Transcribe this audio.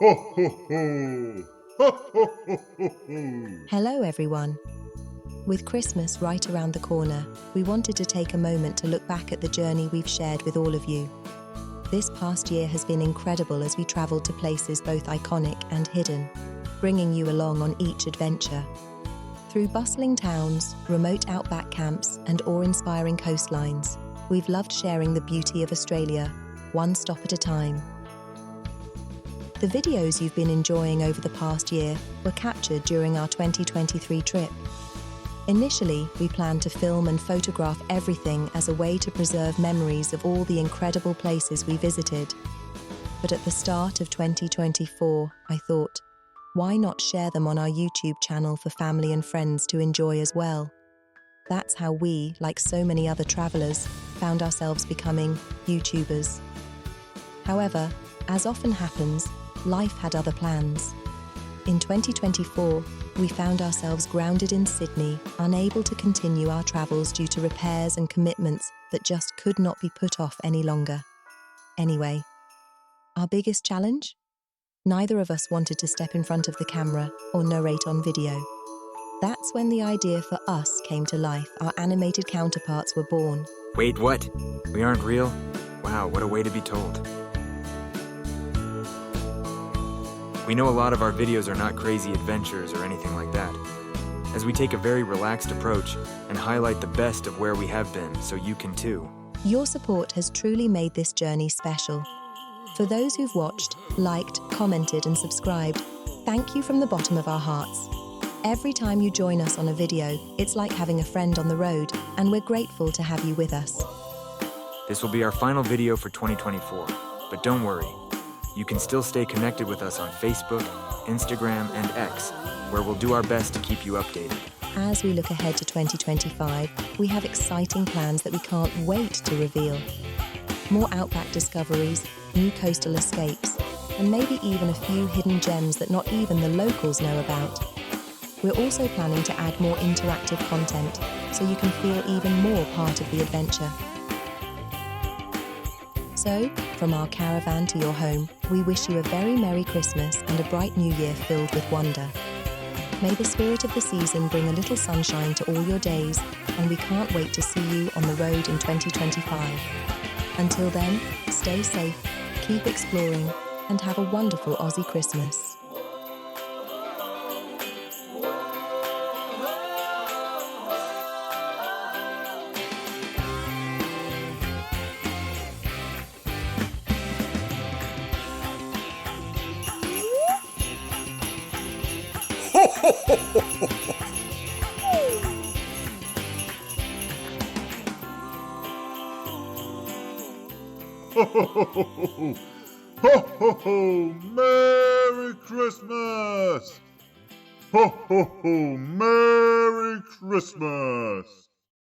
Ho ho ho! Ho ho ho ho ho! Hello everyone. With Christmas right around the corner, we wanted to take a moment to look back at the journey we've shared with all of you. This past year has been incredible as we traveled to places both iconic and hidden, bringing you along on each adventure. Through bustling towns, remote outback camps, and awe-inspiring coastlines, we've loved sharing the beauty of Australia, one stop at a time. The videos you've been enjoying over the past year were captured during our 2023 trip. Initially, we planned to film and photograph everything as a way to preserve memories of all the incredible places we visited. But at the start of 2024, I thought, why not share them on our YouTube channel for family and friends to enjoy as well? That's how we, like so many other travelers, found ourselves becoming YouTubers. However, as often happens, life had other plans. In 2024, we found ourselves grounded in Sydney, unable to continue our travels due to repairs and commitments that just could not be put off any longer. Anyway, our biggest challenge? Neither of us wanted to step in front of the camera or narrate on video. That's when the idea for us came to life. Our animated counterparts were born. Wait, what? We aren't real? Wow, what a way to be told. We know a lot of our videos are not crazy adventures or anything like that, as we take a very relaxed approach and highlight the best of where we have been, so you can too. Your support has truly made this journey special. For those who've watched, liked, commented and subscribed, thank you from the bottom of our hearts. Every time you join us on a video, it's like having a friend on the road, and we're grateful to have you with us. This will be our final video for 2024, but don't worry. You can still stay connected with us on Facebook, Instagram, and X, where we'll do our best to keep you updated. As we look ahead to 2025, we have exciting plans that we can't wait to reveal. More outback discoveries, new coastal escapes, and maybe even a few hidden gems that not even the locals know about. We're also planning to add more interactive content, so you can feel even more part of the adventure. So, from our caravan to your home, we wish you a very Merry Christmas and a bright New Year filled with wonder. May the spirit of the season bring a little sunshine to all your days, and we can't wait to see you on the road in 2025. Until then, stay safe, keep exploring, and have a wonderful Aussie Christmas. Ho ho ho ho ho! Ho ho ho ho ho! Ho ho ho! Merry Christmas! Ho ho ho! Merry Christmas!